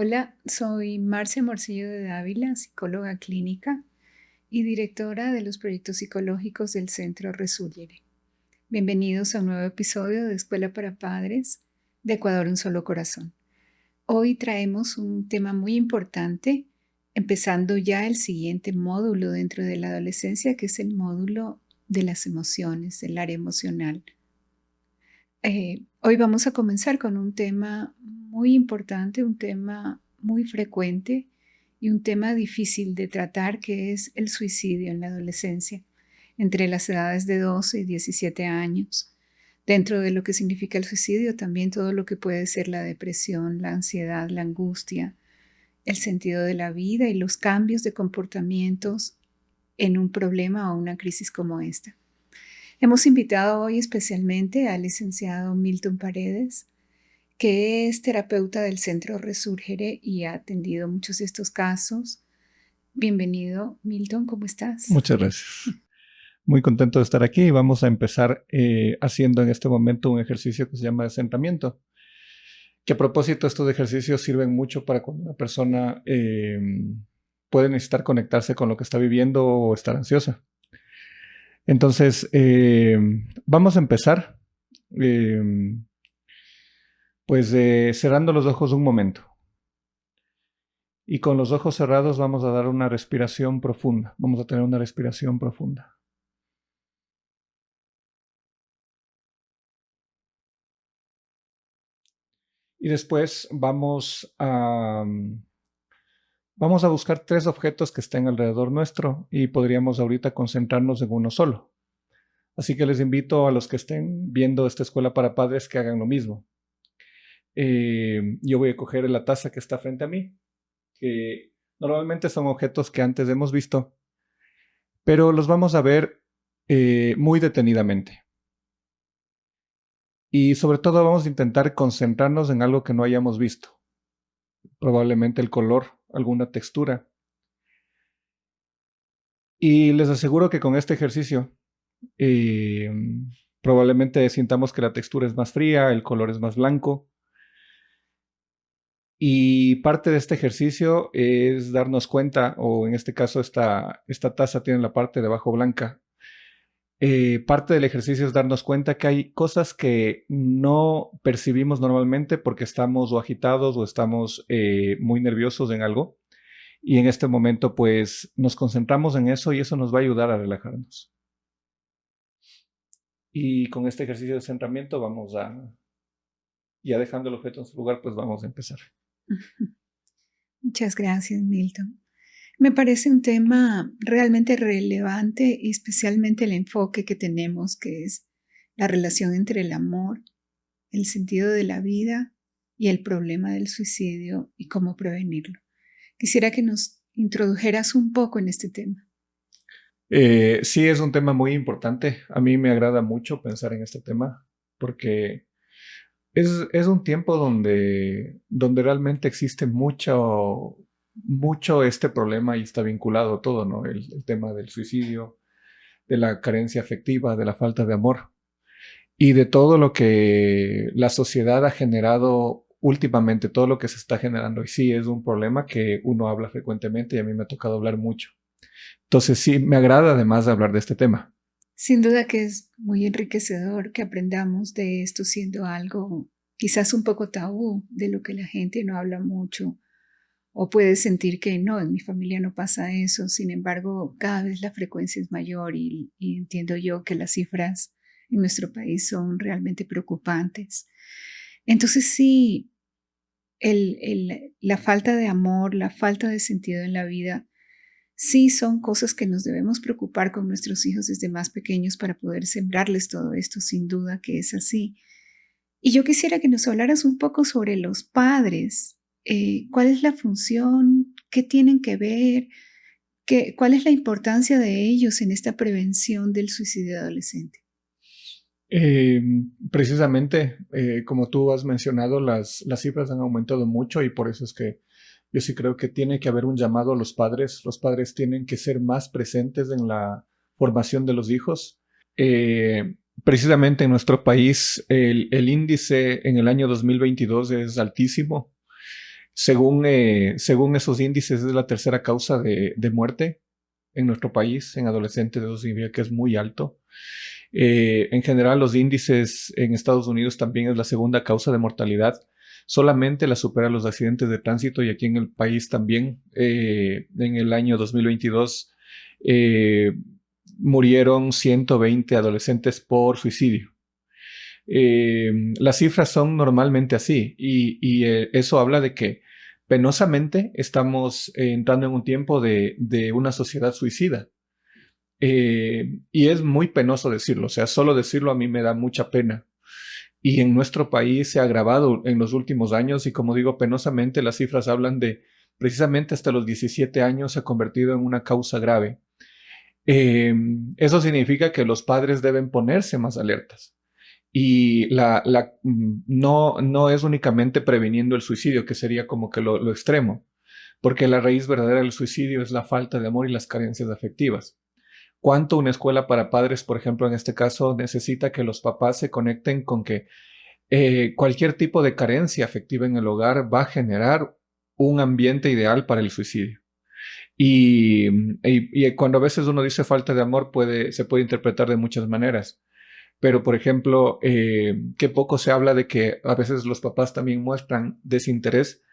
Hola, soy Marcia Morcillo de Dávila, psicóloga clínica y directora de los proyectos psicológicos del Centro Resurgere. Bienvenidos a un nuevo episodio de Escuela para Padres de Ecuador Un Solo Corazón. Hoy traemos un tema muy importante, empezando ya el siguiente módulo dentro de la adolescencia, que es el módulo de las emociones, del área emocional. Hoy vamos a comenzar con un tema muy importante, un tema muy frecuente y un tema difícil de tratar, que es el suicidio en la adolescencia, entre las edades de 12 y 17 años. Dentro de lo que significa el suicidio, también todo lo que puede ser la depresión, la ansiedad, la angustia, el sentido de la vida y los cambios de comportamientos en un problema o una crisis como esta. Hemos invitado hoy especialmente al licenciado Milton Paredes, que es terapeuta del Centro Resurgere y ha atendido muchos de estos casos. Bienvenido, Milton, ¿cómo estás? Muchas gracias. Muy contento de estar aquí y vamos a empezar haciendo en este momento un ejercicio que se llama asentamiento. Que a propósito, estos ejercicios sirven mucho para cuando una persona puede necesitar conectarse con lo que está viviendo o estar ansiosa. Entonces, vamos a empezar cerrando los ojos un momento. Y con los ojos cerrados vamos a dar una respiración profunda. Vamos a tener una respiración profunda. Y después vamos a buscar 3 objetos que estén alrededor nuestro y podríamos ahorita concentrarnos en uno solo. Así que les invito a los que estén viendo esta escuela para padres que hagan lo mismo. Yo voy a coger la taza que está frente a mí, que normalmente son objetos que antes hemos visto, pero los vamos a ver muy detenidamente. Y sobre todo vamos a intentar concentrarnos en algo que no hayamos visto. Probablemente el color, alguna textura. Y les aseguro que con este ejercicio eh, probablemente sintamos que la textura es más fría, el color es más blanco. Y parte de este ejercicio es darnos cuenta, o en este caso esta taza tiene la parte de abajo blanca. Parte del ejercicio es darnos cuenta que hay cosas que no percibimos normalmente porque estamos o agitados o estamos muy nerviosos en algo. Y en este momento pues nos concentramos en eso y eso nos va a ayudar a relajarnos. Y con este ejercicio de centramiento ya dejando el objeto en su lugar, pues vamos a empezar. Muchas gracias, Milton. Me parece un tema realmente relevante y especialmente el enfoque que tenemos, que es la relación entre el amor, el sentido de la vida y el problema del suicidio y cómo prevenirlo. Quisiera que nos introdujeras un poco en este tema. Sí, es un tema muy importante. A mí me agrada mucho pensar en este tema porque es un tiempo donde realmente existe mucho este problema y está vinculado todo, ¿no? El tema del suicidio, de la carencia afectiva, de la falta de amor y de todo lo que la sociedad ha generado últimamente, todo lo que se está generando. Y sí, es un problema que uno habla frecuentemente y a mí me ha tocado hablar mucho. Entonces sí, me agrada además de hablar de este tema. Sin duda que es muy enriquecedor que aprendamos de esto siendo algo quizás un poco tabú, de lo que la gente no habla mucho o puede sentir que no, en mi familia no pasa eso. Sin embargo, cada vez la frecuencia es mayor y entiendo yo que las cifras en nuestro país son realmente preocupantes. Entonces sí, la falta de amor, la falta de sentido en la vida, sí son cosas que nos debemos preocupar con nuestros hijos desde más pequeños para poder sembrarles todo esto, sin duda que es así. Y yo quisiera que nos hablaras un poco sobre los padres. ¿Cuál es la función? ¿Qué tienen que ver? ¿Cuál es la importancia de ellos en esta prevención del suicidio adolescente? Eh, Precisamente, como tú has mencionado, las cifras han aumentado mucho y por eso es que yo sí creo que tiene que haber un llamado a los padres. Los padres tienen que ser más presentes en la formación de los hijos. Precisamente en nuestro país el índice en el año 2022 es altísimo. Según esos índices, es la tercera causa de muerte en nuestro país en adolescentes. Eso significa que es muy alto. En general, los índices en Estados Unidos también es la segunda causa de mortalidad. Solamente la supera los accidentes de tránsito, y aquí en el país también, en el año 2022, eh, murieron 120 adolescentes por suicidio. Las cifras son normalmente así, y eso habla de que penosamente estamos entrando en un tiempo de una sociedad suicida. Y es muy penoso decirlo, o sea, solo decirlo a mí me da mucha pena. Y en nuestro país se ha agravado en los últimos años, y como digo, penosamente las cifras hablan de precisamente hasta los 17 años se ha convertido en una causa grave. Eso significa que los padres deben ponerse más alertas. Y no es únicamente previniendo el suicidio, que sería como que lo extremo, porque la raíz verdadera del suicidio es la falta de amor y las carencias afectivas. ¿Cuánto una escuela para padres, por ejemplo, en este caso, necesita que los papás se conecten con que cualquier tipo de carencia afectiva en el hogar va a generar un ambiente ideal para el suicidio? Y cuando a veces uno dice falta de amor, se puede interpretar de muchas maneras. Pero, por ejemplo, que poco se habla de que a veces los papás también muestran desinterés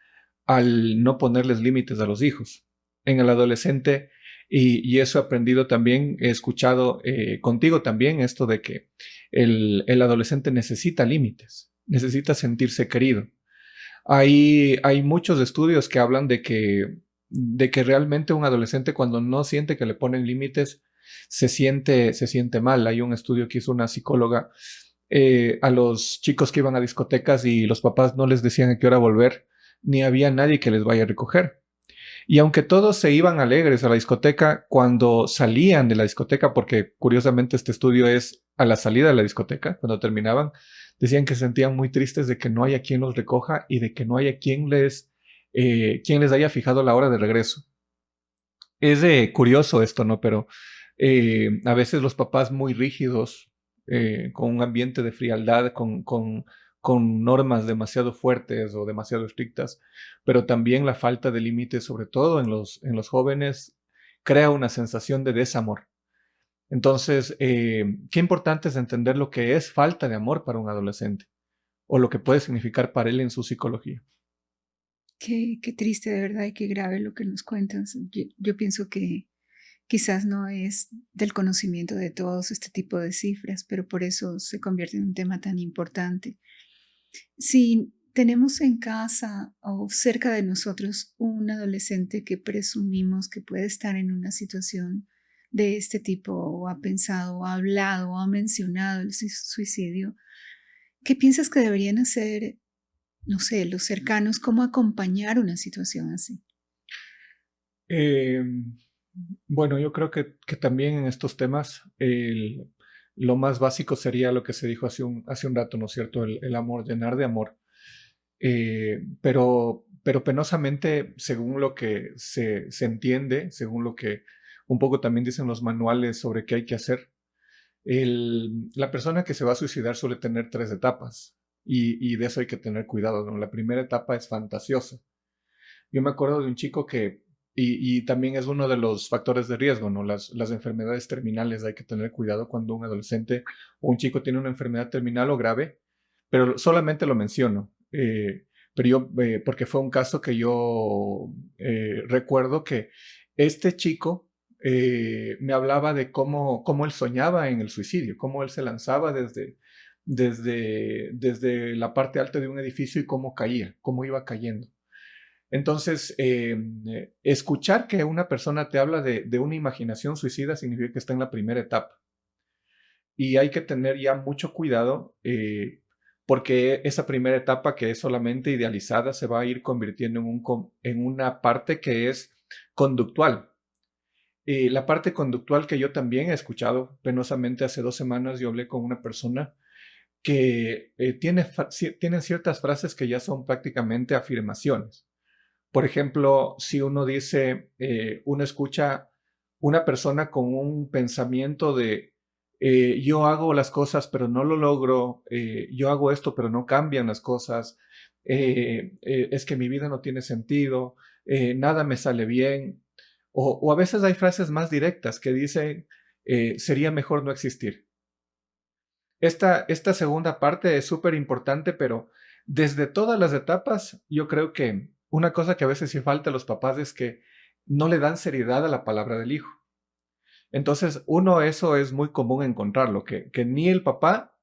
al no ponerles límites a los hijos. En el adolescente, y eso he aprendido también, he escuchado contigo también esto de que el adolescente necesita límites, necesita sentirse querido. Hay muchos estudios que hablan de que realmente un adolescente, cuando no siente que le ponen límites, se siente mal. Hay un estudio que hizo una psicóloga a los chicos que iban a discotecas y los papás no les decían a qué hora volver, ni había nadie que les vaya a recoger. Y aunque todos se iban alegres a la discoteca, cuando salían de la discoteca, porque curiosamente este estudio es a la salida de la discoteca, cuando terminaban, decían que se sentían muy tristes de que no haya quien los recoja y de que no haya quien les haya fijado la hora de regreso. Es curioso esto, ¿no? Pero a veces los papás muy rígidos, con un ambiente de frialdad, con normas demasiado fuertes o demasiado estrictas, pero también la falta de límites, sobre todo en los jóvenes, crea una sensación de desamor. Entonces, qué importante es entender lo que es falta de amor para un adolescente, o lo que puede significar para él en su psicología. Qué triste de verdad y qué grave lo que nos cuentas. Yo pienso que quizás no es del conocimiento de todos este tipo de cifras, pero por eso se convierte en un tema tan importante. Si tenemos en casa o cerca de nosotros un adolescente que presumimos que puede estar en una situación de este tipo, o ha pensado, o ha hablado, o ha mencionado el suicidio, ¿qué piensas que deberían hacer, no sé, los cercanos? ¿Cómo acompañar una situación así? Eh, bueno, yo creo que también en estos temas lo más básico sería lo que se dijo hace un rato, ¿no es cierto? El amor, llenar de amor. Pero penosamente, según lo que se entiende, según lo que un poco también dicen los manuales sobre qué hay que hacer, la persona que se va a suicidar suele tener tres etapas, y de eso hay que tener cuidado, ¿no? La primera etapa es fantasiosa. Yo me acuerdo de un chico y también es uno de los factores de riesgo, ¿no? Las enfermedades terminales, hay que tener cuidado cuando un adolescente o un chico tiene una enfermedad terminal o grave, pero solamente lo menciono. Pero yo, porque fue un caso que yo recuerdo que este chico me hablaba de cómo él soñaba en el suicidio, cómo él se lanzaba desde la parte alta de un edificio y cómo caía, cómo iba cayendo. Entonces, escuchar que una persona te habla de una imaginación suicida significa que está en la primera etapa. Y hay que tener ya mucho cuidado, porque esa primera etapa, que es solamente idealizada, se va a ir convirtiendo en una parte que es conductual. La parte conductual que yo también he escuchado penosamente, hace 2 semanas yo hablé con una persona que tiene ciertas frases que ya son prácticamente afirmaciones. Por ejemplo, si uno dice, uno escucha una persona con un pensamiento de yo hago las cosas pero no lo logro, yo hago esto pero no cambian las cosas, es que mi vida no tiene sentido, nada me sale bien. O a veces hay frases más directas que dicen, sería mejor no existir. Esta segunda parte es súper importante, pero desde todas las etapas, yo creo que una cosa que a veces sí falta a los papás es que no le dan seriedad a la palabra del hijo. Entonces, eso es muy común encontrarlo, que ni el papá,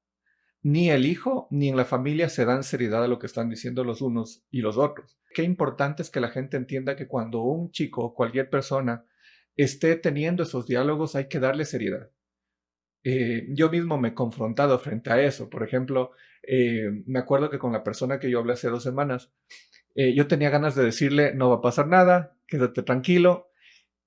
ni el hijo, ni en la familia se dan seriedad a lo que están diciendo los unos y los otros. Qué importante es que la gente entienda que cuando un chico o cualquier persona esté teniendo esos diálogos, hay que darle seriedad. Yo mismo me he confrontado frente a eso. Por ejemplo, me acuerdo que con la persona que yo hablé hace 2 semanas, yo tenía ganas de decirle, no va a pasar nada, quédate tranquilo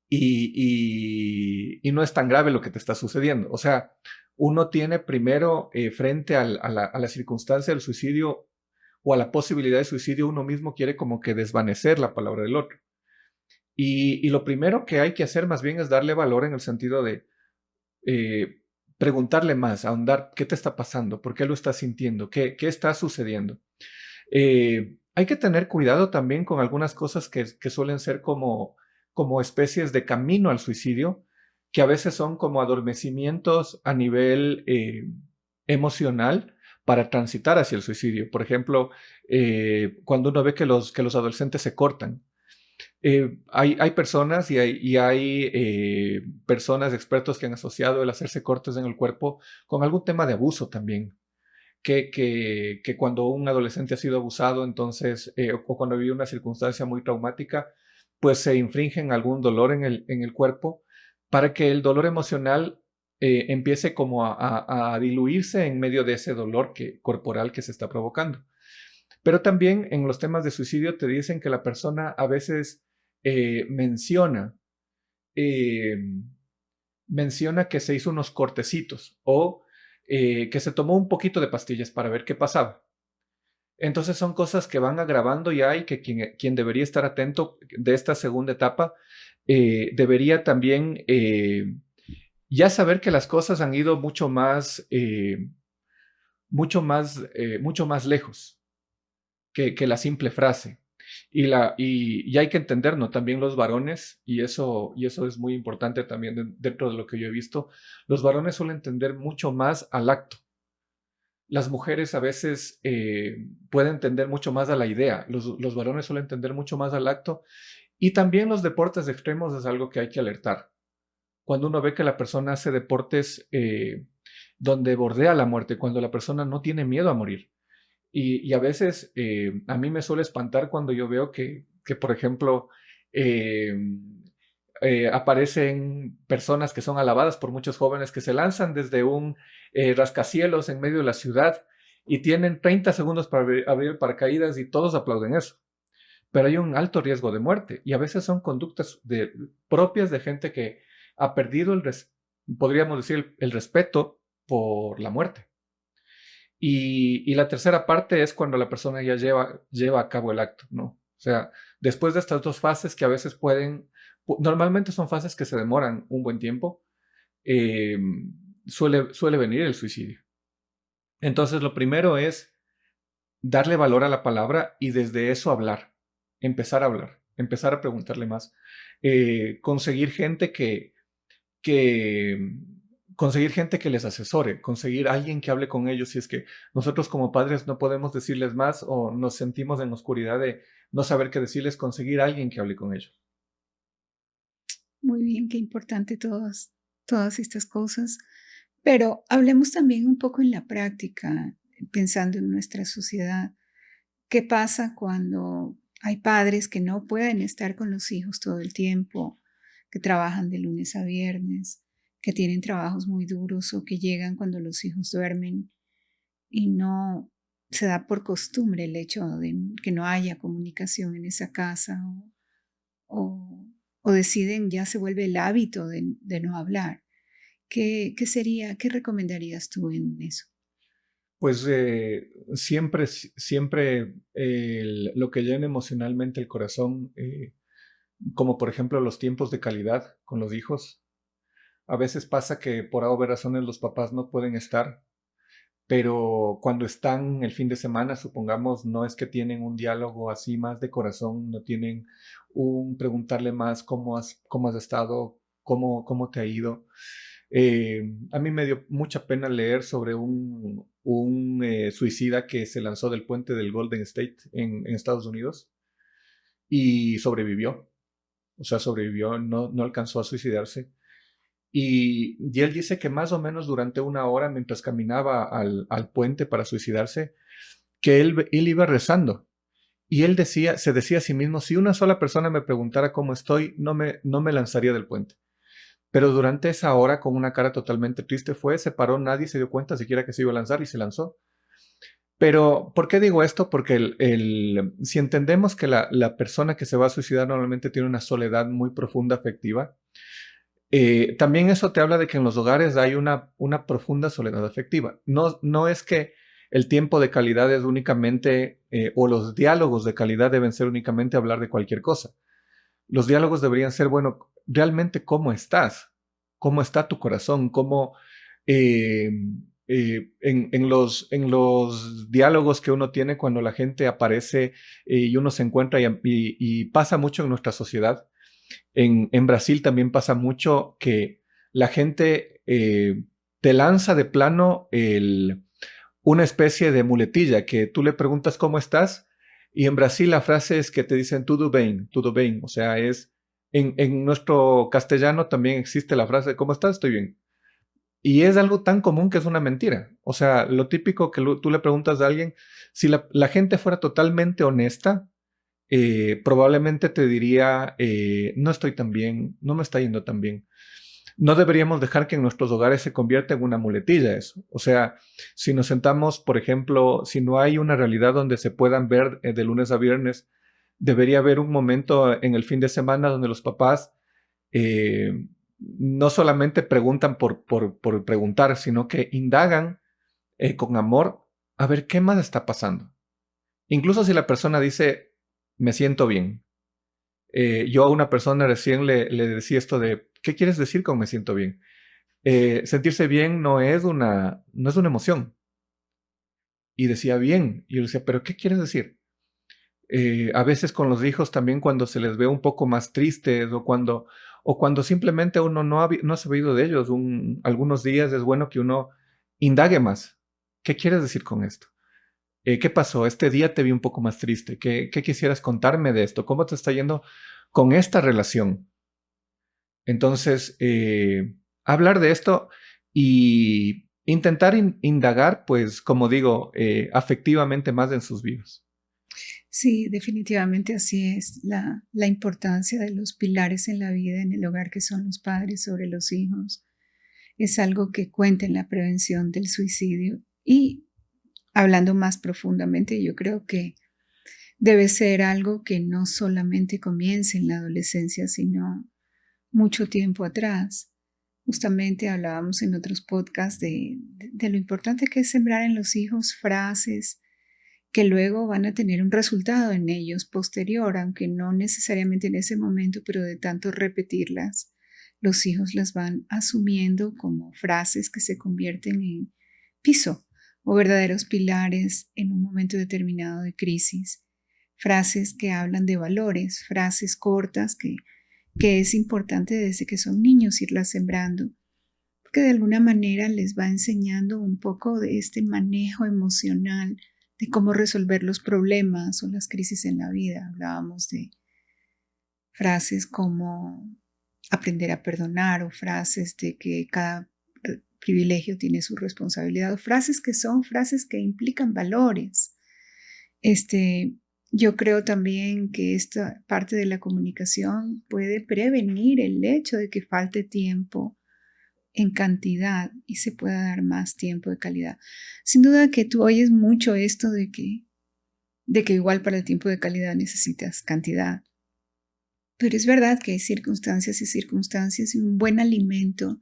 y no es tan grave lo que te está sucediendo. O sea, uno tiene primero frente a la circunstancia del suicidio o a la posibilidad de suicidio, uno mismo quiere como que desvanecer la palabra del otro. Y lo primero que hay que hacer más bien es darle valor en el sentido de eh, preguntarle más, ahondar qué te está pasando, por qué lo estás sintiendo, qué está sucediendo. Hay que tener cuidado también con algunas cosas que suelen ser como especies de camino al suicidio, que a veces son como adormecimientos a nivel emocional para transitar hacia el suicidio. Por ejemplo, cuando uno ve que los adolescentes se cortan, hay personas y hay personas, expertos que han asociado el hacerse cortes en el cuerpo con algún tema de abuso también. Que cuando un adolescente ha sido abusado, entonces, o cuando vive una circunstancia muy traumática, pues se infringen algún dolor en el cuerpo para que el dolor emocional empiece como a diluirse en medio de ese dolor corporal que se está provocando. Pero también en los temas de suicidio te dicen que la persona a veces menciona, eh, menciona que se hizo unos cortecitos o que se tomó un poquito de pastillas para ver qué pasaba. Entonces son cosas que van agravando ya y que quien debería estar atento de esta segunda etapa debería también ya saber que las cosas han ido mucho más lejos que la simple frase. Y hay que entender, ¿no? También los varones, y eso es muy importante también dentro de lo que yo he visto, los varones suelen entender mucho más al acto. Las mujeres a veces pueden entender mucho más a la idea, los varones suelen entender mucho más al acto, y también los deportes extremos es algo que hay que alertar. Cuando uno ve que la persona hace deportes donde bordea la muerte, cuando la persona no tiene miedo a morir. Y a veces a mí me suele espantar cuando yo veo que por ejemplo, eh, aparecen personas que son alabadas por muchos jóvenes que se lanzan desde un rascacielos en medio de la ciudad y tienen 30 segundos para abrir el paracaídas y todos aplauden eso. Pero hay un alto riesgo de muerte y a veces son conductas propias de gente que ha perdido podríamos decir, el respeto por la muerte. Y la tercera parte es cuando la persona ya lleva a cabo el acto, ¿no? O sea, después de estas dos fases que a veces normalmente son fases que se demoran un buen tiempo, eh, suele venir el suicidio. Entonces, lo primero es darle valor a la palabra y desde eso hablar, empezar a preguntarle más, conseguir gente que conseguir gente que les asesore, conseguir alguien que hable con ellos si es que nosotros como padres no podemos decirles más o nos sentimos en oscuridad de no saber qué decirles, conseguir alguien que hable con ellos. Muy bien, qué importante todas estas cosas. Pero hablemos también un poco en la práctica, pensando en nuestra sociedad. ¿Qué pasa cuando hay padres que no pueden estar con los hijos todo el tiempo, que trabajan de lunes a viernes, que tienen trabajos muy duros o que llegan cuando los hijos duermen y no se da por costumbre el hecho de que no haya comunicación en esa casa o, o deciden, ya se vuelve el hábito de no hablar? ¿Qué recomendarías tú en eso? Pues siempre lo que llena emocionalmente el corazón, como por ejemplo los tiempos de calidad con los hijos, A veces pasa que por A o B razones los papás no pueden estar, pero cuando están el fin de semana, supongamos, no es que tienen un diálogo así más de corazón, no tienen un preguntarle más cómo has estado, cómo te ha ido. A mí me dio mucha pena leer sobre un suicida que se lanzó del puente del Golden State en Estados Unidos y sobrevivió. O sea, sobrevivió, no alcanzó a suicidarse. Y él dice que más o menos durante una hora, mientras caminaba al puente para suicidarse, que él iba rezando. Y él se decía a sí mismo, si una sola persona me preguntara cómo estoy, no me lanzaría del puente. Pero durante esa hora, con una cara totalmente triste, se paró, nadie se dio cuenta siquiera que se iba a lanzar y se lanzó. Pero, ¿por qué digo esto? Porque si entendemos que la persona que se va a suicidar normalmente tiene una soledad muy profunda afectiva, también eso te habla de que en los hogares hay una profunda soledad afectiva. No es que el tiempo de calidad es únicamente, o los diálogos de calidad deben ser únicamente hablar de cualquier cosa. Los diálogos deberían ser, bueno, realmente cómo estás, cómo está tu corazón, eh, en los diálogos que uno tiene cuando la gente aparece y uno se encuentra y pasa mucho en nuestra sociedad. En Brasil también pasa mucho que la gente te lanza de plano una especie de muletilla que tú le preguntas cómo estás y en Brasil la frase es que te dicen tudo bem, o sea, en nuestro castellano también existe la frase ¿cómo estás? Estoy bien. Y es algo tan común que es una mentira. O sea, lo típico que tú le preguntas a alguien, si la gente fuera totalmente honesta, probablemente te diría, no estoy tan bien, no me está yendo tan bien. No deberíamos dejar que en nuestros hogares se convierta en una muletilla eso. O sea, si nos sentamos, por ejemplo, si no hay una realidad donde se puedan ver de lunes a viernes, debería haber un momento en el fin de semana donde los papás no solamente preguntan por preguntar, sino que indagan con amor a ver qué más está pasando. Incluso si la persona dice, me siento bien. Yo a una persona recién le decía esto de, ¿qué quieres decir con me siento bien? Sentirse bien no es una emoción. Y decía bien. Y yo le decía, ¿pero qué quieres decir? A veces con los hijos también cuando se les ve un poco más tristes o cuando simplemente uno no ha sabido de ellos algunos días, es bueno que uno indague más. ¿Qué quieres decir con esto? ¿Qué pasó? Este día te vi un poco más triste. ¿Qué quisieras contarme de esto? ¿Cómo te está yendo con esta relación? Entonces, hablar de esto y intentar indagar, pues, como digo, afectivamente más en sus vidas. Sí, definitivamente así es. La importancia de los pilares en la vida, en el hogar, que son los padres sobre los hijos, es algo que cuenta en la prevención del suicidio. Y hablando más profundamente, yo creo que debe ser algo que no solamente comience en la adolescencia, sino mucho tiempo atrás. Justamente hablábamos en otros podcasts de lo importante que es sembrar en los hijos frases que luego van a tener un resultado en ellos posterior, aunque no necesariamente en ese momento, pero de tanto repetirlas, los hijos las van asumiendo como frases que se convierten en piso o verdaderos pilares en un momento determinado de crisis. Frases que hablan de valores, frases cortas que es importante desde que son niños irlas sembrando, porque de alguna manera les va enseñando un poco de este manejo emocional, de cómo resolver los problemas o las crisis en la vida. Hablábamos de frases como aprender a perdonar o frases de que cada privilegio tiene su responsabilidad o frases que son frases que implican valores. Yo creo también que esta parte de la comunicación puede prevenir el hecho de que falte tiempo en cantidad y se pueda dar más tiempo de calidad. Sin duda que tú oyes mucho esto de que igual para el tiempo de calidad necesitas cantidad. Pero es verdad que hay circunstancias y circunstancias y un buen alimento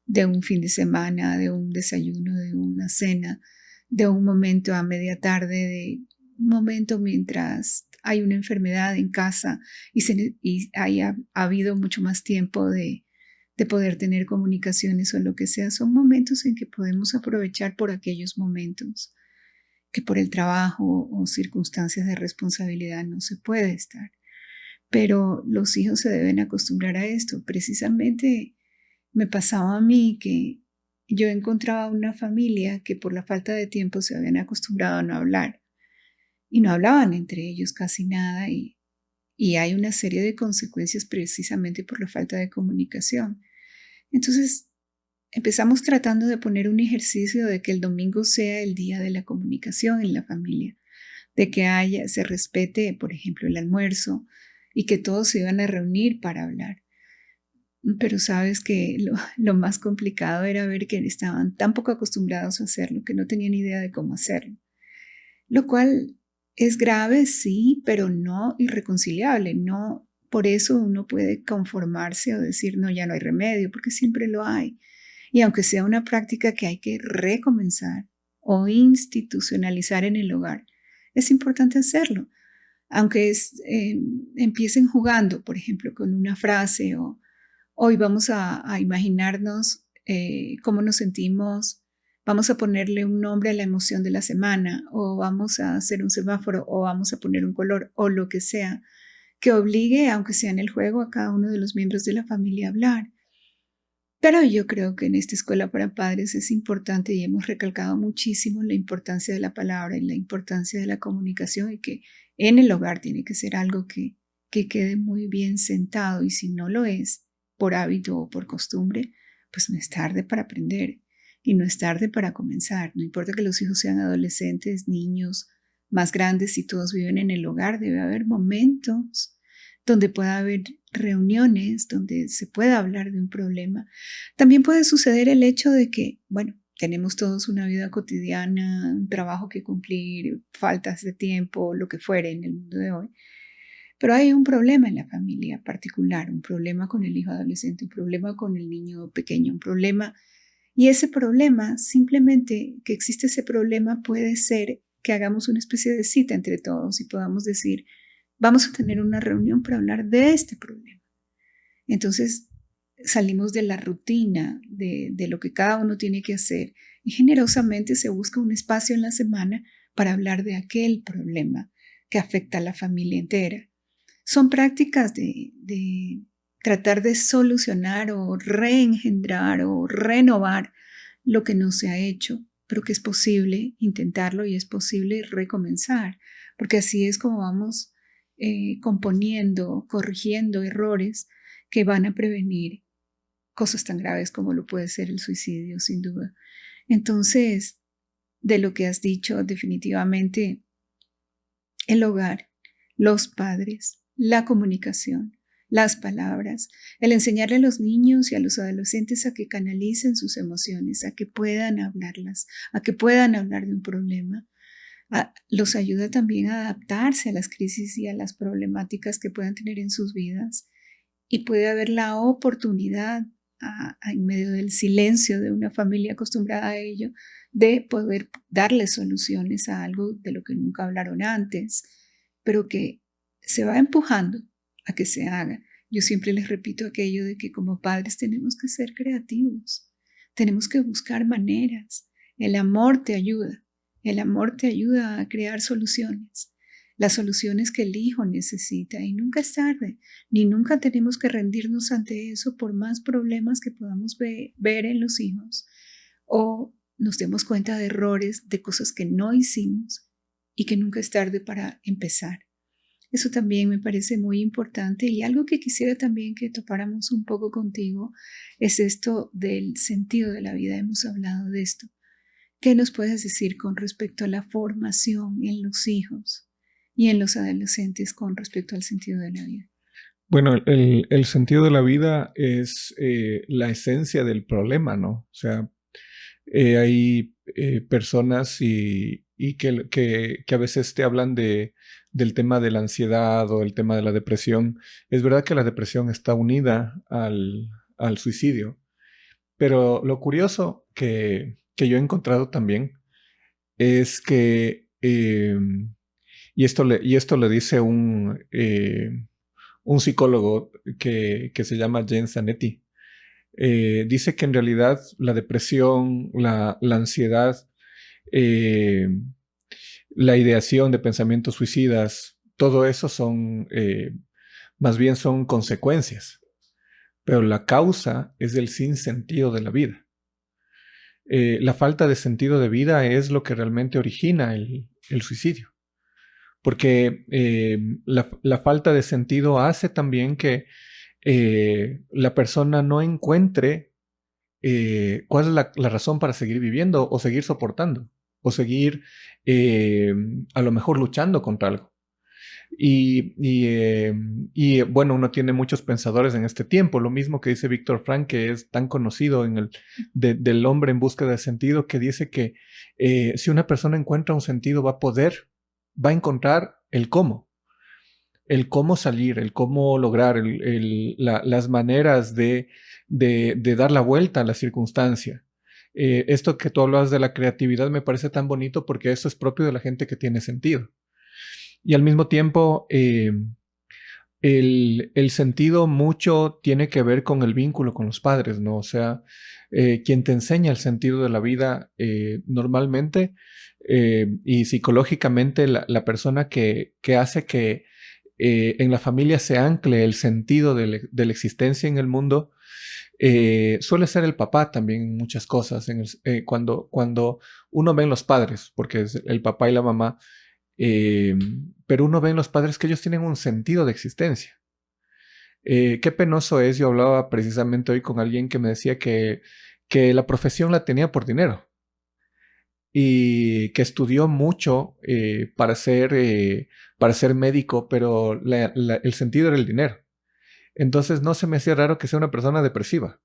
de un fin de semana, de un desayuno, de una cena, de un momento a media tarde, de un momento mientras hay una enfermedad en casa y haya habido mucho más tiempo de de poder tener comunicaciones o lo que sea. Son momentos en que podemos aprovechar por aquellos momentos que por el trabajo o circunstancias de responsabilidad no se puede estar. Pero los hijos se deben acostumbrar a esto. Precisamente me pasaba a mí que yo encontraba una familia que por la falta de tiempo se habían acostumbrado a no hablar y no hablaban entre ellos casi nada y hay una serie de consecuencias precisamente por la falta de comunicación. Entonces empezamos tratando de poner un ejercicio de que el domingo sea el día de la comunicación en la familia, de que se respete, por ejemplo, el almuerzo y que todos se iban a reunir para hablar. Pero sabes que lo más complicado era ver que estaban tan poco acostumbrados a hacerlo que no tenían idea de cómo hacerlo. Lo cual es grave, sí, pero no irreconciliable. No, por eso uno puede conformarse o decir, no, ya no hay remedio, porque siempre lo hay. Y aunque sea una práctica que hay que recomenzar o institucionalizar en el hogar, es importante hacerlo. Aunque empiecen jugando, por ejemplo, con una frase o hoy vamos a imaginarnos cómo nos sentimos, vamos a ponerle un nombre a la emoción de la semana, o vamos a hacer un semáforo, o vamos a poner un color, o lo que sea, que obligue, aunque sea en el juego, a cada uno de los miembros de la familia a hablar. Pero yo creo que en esta escuela para padres es importante y hemos recalcado muchísimo la importancia de la palabra y la importancia de la comunicación y que en el hogar tiene que ser algo que quede muy bien sentado y si no lo es, por hábito o por costumbre, pues no es tarde para aprender y no es tarde para comenzar. No importa que los hijos sean adolescentes, niños, más grandes, si todos viven en el hogar, debe haber momentos donde pueda haber reuniones, donde se pueda hablar de un problema. También puede suceder el hecho de que, bueno, tenemos todos una vida cotidiana, un trabajo que cumplir, faltas de tiempo, lo que fuere en el mundo de hoy. Pero hay un problema en la familia particular, un problema con el hijo adolescente, un problema con el niño pequeño, un problema. Y ese problema, simplemente que existe ese problema, puede ser que hagamos una especie de cita entre todos y podamos decir, vamos a tener una reunión para hablar de este problema. Entonces salimos de la rutina, de lo que cada uno tiene que hacer y generosamente se busca un espacio en la semana para hablar de aquel problema que afecta a la familia entera. Son prácticas de tratar de solucionar o reengendrar o renovar lo que no se ha hecho, pero que es posible intentarlo y es posible recomenzar, porque así es como vamos componiendo, corrigiendo errores que van a prevenir cosas tan graves como lo puede ser el suicidio, sin duda. Entonces, de lo que has dicho, definitivamente, el hogar, los padres, la comunicación, las palabras, el enseñarle a los niños y a los adolescentes a que canalicen sus emociones, a que puedan hablarlas, a que puedan hablar de un problema, los ayuda también a adaptarse a las crisis y a las problemáticas que puedan tener en sus vidas y puede haber la oportunidad en medio del silencio de una familia acostumbrada a ello, de poder darle soluciones a algo de lo que nunca hablaron antes, pero que se va empujando a que se haga. Yo siempre les repito aquello de que como padres tenemos que ser creativos, tenemos que buscar maneras. El amor te ayuda, el amor te ayuda a crear soluciones, las soluciones que el hijo necesita y nunca es tarde, ni nunca tenemos que rendirnos ante eso por más problemas que podamos ver en los hijos o nos demos cuenta de errores, de cosas que no hicimos y que nunca es tarde para empezar. Eso también me parece muy importante y algo que quisiera también que topáramos un poco contigo es esto del sentido de la vida. Hemos hablado de esto. ¿Qué nos puedes decir con respecto a la formación en los hijos y en los adolescentes con respecto al sentido de la vida? Bueno, el sentido de la vida es la esencia del problema, ¿no? O sea, hay personas y que a veces te hablan del tema de la ansiedad o el tema de la depresión. Es verdad que la depresión está unida al suicidio, pero lo curioso que yo he encontrado también es que, y esto le dice un psicólogo que se llama Jen Zanetti, Dice que en realidad la depresión, la ansiedad, eh, la ideación de pensamientos suicidas, todo eso son, más bien son consecuencias, pero la causa es el sinsentido de la vida. La falta de sentido de vida es lo que realmente origina el suicidio, porque la falta de sentido hace también que la persona no encuentre cuál es la razón para seguir viviendo o seguir soportando o seguir a lo mejor luchando contra algo. Bueno, uno tiene muchos pensadores en este tiempo, lo mismo que dice Víctor Frank, que es tan conocido del hombre en búsqueda de sentido, que dice que si una persona encuentra un sentido va a encontrar el cómo salir, el cómo lograr, las maneras de dar la vuelta a la circunstancia. Esto que tú hablas de la creatividad me parece tan bonito porque eso es propio de la gente que tiene sentido. Y al mismo tiempo, el sentido mucho tiene que ver con el vínculo con los padres, ¿no? O sea, quien te enseña el sentido de la vida normalmente y psicológicamente la persona que hace que en la familia se ancle el sentido de la existencia en el mundo, suele ser el papá también en muchas cosas. Cuando uno ve en los padres, porque es el papá y la mamá, eh, pero uno ve en los padres que ellos tienen un sentido de existencia. Qué penoso es, yo hablaba precisamente hoy con alguien que me decía que la profesión la tenía por dinero y que estudió mucho para ser médico, pero el sentido era el dinero. Entonces no se me hacía raro que sea una persona depresiva,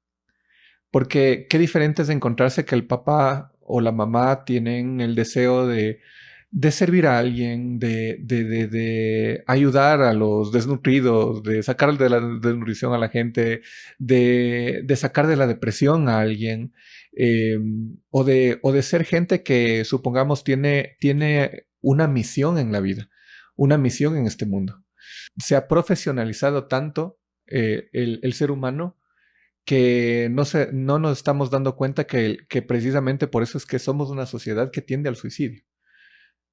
porque qué diferente es encontrarse que el papá o la mamá tienen el deseo de servir a alguien, de ayudar a los desnutridos, de sacar de la desnutrición a la gente, de sacar de la depresión a alguien, eh, o de ser gente que supongamos tiene una misión en la vida, una misión en este mundo. Se ha profesionalizado tanto el ser humano que no nos estamos dando cuenta que precisamente por eso es que somos una sociedad que tiende al suicidio,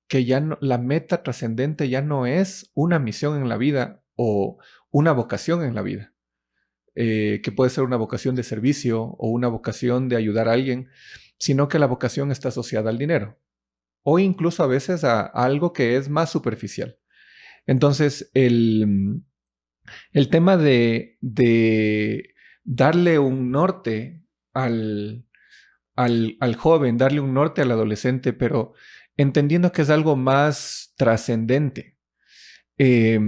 que ya no, la meta trascendente ya no es una misión en la vida o una vocación en la vida, que puede ser una vocación de servicio o una vocación de ayudar a alguien, sino que la vocación está asociada al dinero o incluso a veces a algo que es más superficial. Entonces, el tema de darle un norte al joven, darle un norte al adolescente, pero entendiendo que es algo más trascendente. Eh,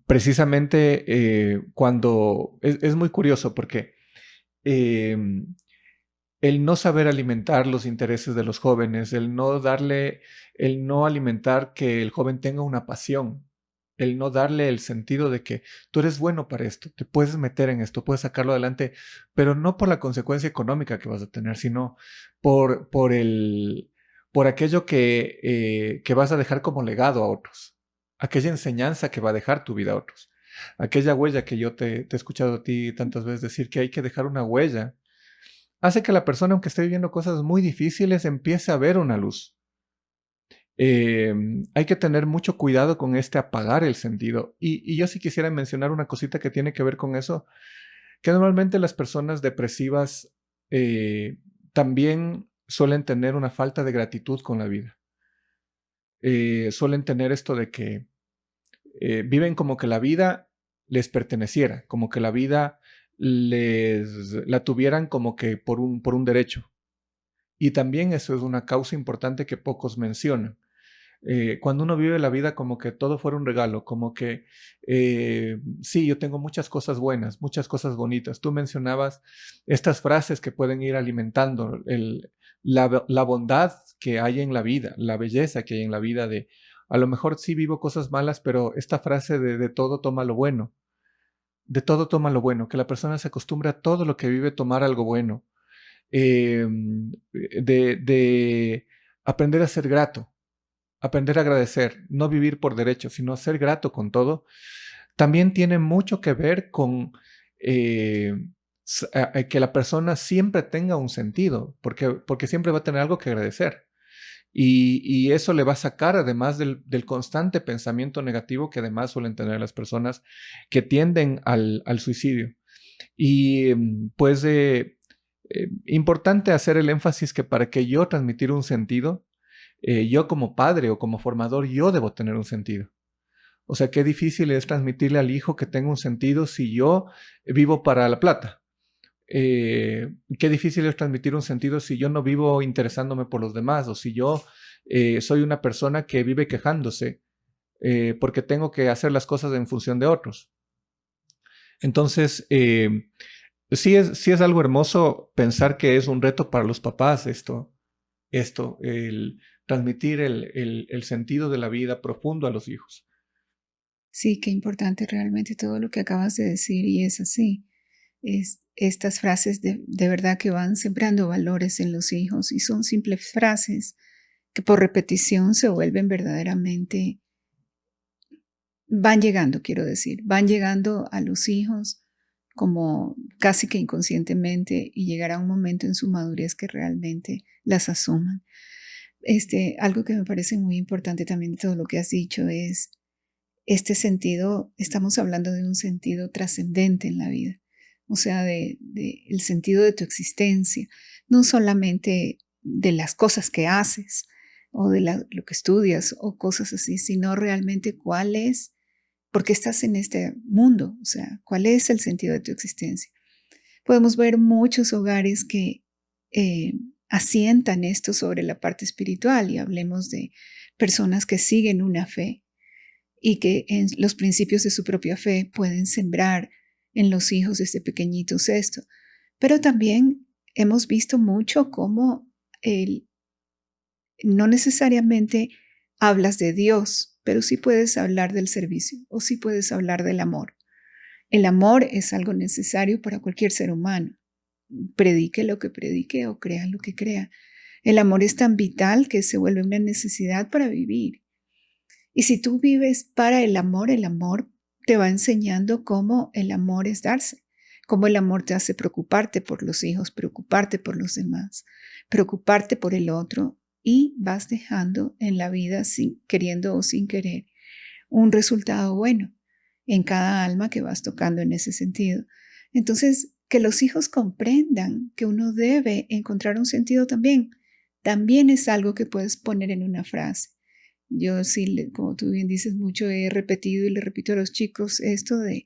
Precisamente cuando es muy curioso porque eh, el no saber alimentar los intereses de los jóvenes, el no alimentar que el joven tenga una pasión, el no darle el sentido de que tú eres bueno para esto, te puedes meter en esto, puedes sacarlo adelante, pero no por la consecuencia económica que vas a tener, sino por aquello que vas a dejar como legado a otros, aquella enseñanza que va a dejar tu vida a otros, aquella huella que yo te he escuchado a ti tantas veces decir que hay que dejar una huella hace que la persona, aunque esté viviendo cosas muy difíciles, empiece a ver una luz. Eh, Hay que tener mucho cuidado con apagar el sentido. Y yo sí quisiera mencionar una cosita que tiene que ver con eso, que normalmente las personas depresivas eh, también suelen tener una falta de gratitud con la vida. Suelen tener esto de que viven como que la vida les perteneciera, como que la vida la tuvieran como que por un derecho. Y también eso es una causa importante que pocos mencionan. Cuando uno vive la vida como que todo fuera un regalo, como que sí, yo tengo muchas cosas buenas, muchas cosas bonitas. Tú mencionabas estas frases que pueden ir alimentando la bondad que hay en la vida, la belleza que hay en la vida de, a lo mejor sí vivo cosas malas, pero esta frase de todo toma lo bueno, de todo toma lo bueno, que la persona se acostumbre a todo lo que vive tomar algo bueno, eh, de aprender a ser grato, aprender a agradecer, no vivir por derecho, sino ser grato con todo, también tiene mucho que ver con eh, que la persona siempre tenga un sentido, porque siempre va a tener algo que agradecer. Y eso le va a sacar, además del constante pensamiento negativo que además suelen tener las personas que tienden al suicidio. Y pues importante hacer el énfasis que para que yo transmitir un sentido, yo como padre o como formador, yo debo tener un sentido. O sea, qué difícil es transmitirle al hijo que tenga un sentido si yo vivo para la plata. Qué difícil es transmitir un sentido si yo no vivo interesándome por los demás o si yo soy una persona que vive quejándose porque tengo que hacer las cosas en función de otros. Entonces, sí es algo hermoso pensar que es un reto para los papás el transmitir el sentido de la vida profundo a los hijos. Sí, qué importante realmente todo lo que acabas de decir y es así. Estas frases de verdad que van sembrando valores en los hijos y son simples frases que por repetición se vuelven verdaderamente, van llegando, quiero decir, van llegando a los hijos como casi que inconscientemente y llegará un momento en su madurez que realmente las asuman. Algo que me parece muy importante también de todo lo que has dicho es este sentido, estamos hablando de un sentido trascendente en la vida, o sea, de el sentido de tu existencia, no solamente de las cosas que haces o de lo que estudias o cosas así, sino realmente cuál es, por qué estás en este mundo, o sea, cuál es el sentido de tu existencia. Podemos ver muchos hogares que eh, asientan esto sobre la parte espiritual y hablemos de personas que siguen una fe y que en los principios de su propia fe pueden sembrar en los hijos desde pequeñitos esto. Pero también hemos visto mucho cómo no necesariamente hablas de Dios, pero sí puedes hablar del servicio o sí puedes hablar del amor. El amor es algo necesario para cualquier ser humano. Predique lo que predique o crea lo que crea. El amor es tan vital que se vuelve una necesidad para vivir. Y si tú vives para el amor te va enseñando cómo el amor es darse, cómo el amor te hace preocuparte por los hijos, preocuparte por los demás, preocuparte por el otro y vas dejando en la vida, sin, queriendo o sin querer, un resultado bueno en cada alma que vas tocando en ese sentido. Entonces, que los hijos comprendan que uno debe encontrar un sentido también es algo que puedes poner en una frase. Yo sí, como tú bien dices, mucho he repetido y le repito a los chicos esto de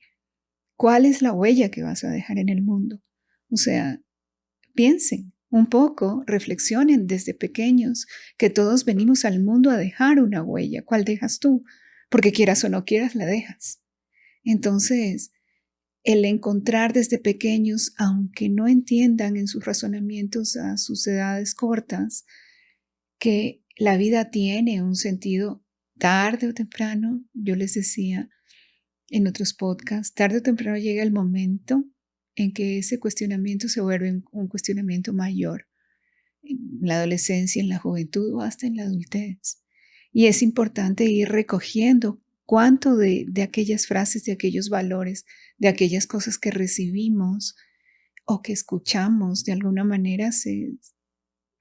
cuál es la huella que vas a dejar en el mundo. O sea, piensen un poco, reflexionen desde pequeños que todos venimos al mundo a dejar una huella. ¿Cuál dejas tú? Porque quieras o no quieras, la dejas. Entonces, el encontrar desde pequeños, aunque no entiendan en sus razonamientos a sus edades cortas, que la vida tiene un sentido tarde o temprano, yo les decía en otros podcasts, tarde o temprano llega el momento en que ese cuestionamiento se vuelve un cuestionamiento mayor, en la adolescencia, en la juventud o hasta en la adultez. Y es importante ir recogiendo cuánto de aquellas frases, de aquellos valores, de aquellas cosas que recibimos o que escuchamos de alguna manera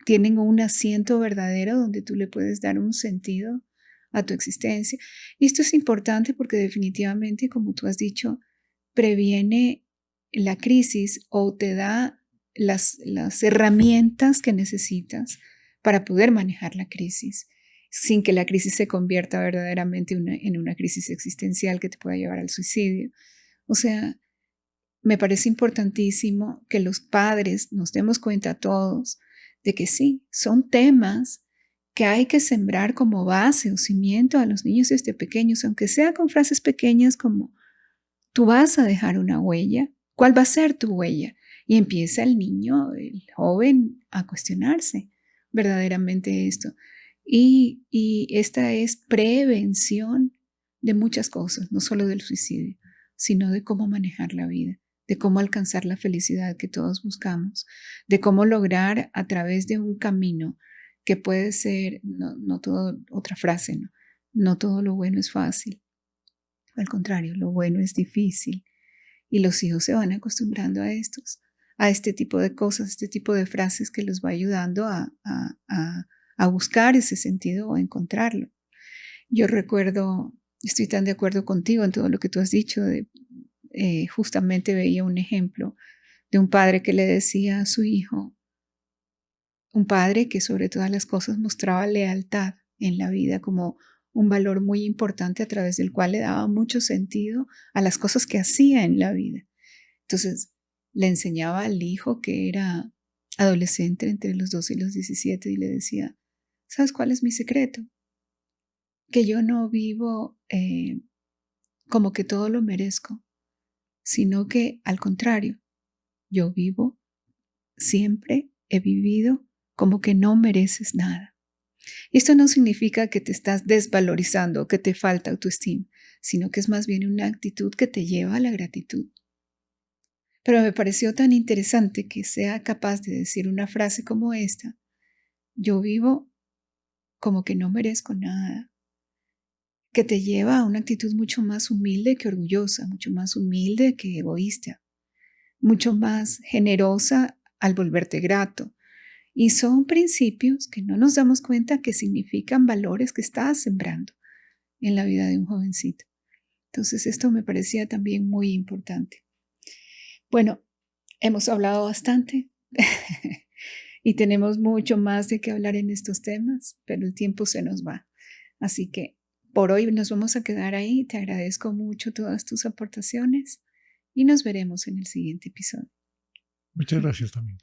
tienen un asiento verdadero donde tú le puedes dar un sentido a tu existencia. Y esto es importante porque definitivamente, como tú has dicho, previene la crisis o te da las herramientas que necesitas para poder manejar la crisis, sin que la crisis se convierta verdaderamente en una crisis existencial que te pueda llevar al suicidio. O sea, me parece importantísimo que los padres nos demos cuenta todos de que sí, son temas que hay que sembrar como base o cimiento a los niños desde pequeños, aunque sea con frases pequeñas como tú vas a dejar una huella, ¿cuál va a ser tu huella? Y empieza el niño, el joven, a cuestionarse verdaderamente esto. Y esta es prevención de muchas cosas, no solo del suicidio, sino de cómo manejar la vida, de cómo alcanzar la felicidad que todos buscamos, de cómo lograr a través de un camino que puede ser, no todo, otra frase, no todo lo bueno es fácil, al contrario, lo bueno es difícil y los hijos se van acostumbrando a estos. a este tipo de cosas, este tipo de frases que los va ayudando a buscar ese sentido o a encontrarlo. Yo recuerdo, estoy tan de acuerdo contigo en todo lo que tú has dicho, justamente veía un ejemplo de un padre que le decía a su hijo, un padre que sobre todas las cosas mostraba lealtad en la vida como un valor muy importante a través del cual le daba mucho sentido a las cosas que hacía en la vida. Entonces, le enseñaba al hijo que era adolescente entre los 12 y los 17 y le decía, ¿sabes cuál es mi secreto? Que yo no vivo como que todo lo merezco, sino que al contrario, yo vivo, siempre he vivido como que no mereces nada. Esto no significa que te estás desvalorizando o que te falta autoestima, sino que es más bien una actitud que te lleva a la gratitud. Pero me pareció tan interesante que sea capaz de decir una frase como esta, yo vivo como que no merezco nada, que te lleva a una actitud mucho más humilde que orgullosa, mucho más humilde que egoísta, mucho más generosa al volverte grato. Y son principios que no nos damos cuenta que significan valores que estás sembrando en la vida de un jovencito. Entonces, esto me parecía también muy importante. Bueno, hemos hablado bastante y tenemos mucho más de qué hablar en estos temas, pero el tiempo se nos va. Así que por hoy nos vamos a quedar ahí. Te agradezco mucho todas tus aportaciones y nos veremos en el siguiente episodio. Muchas gracias también.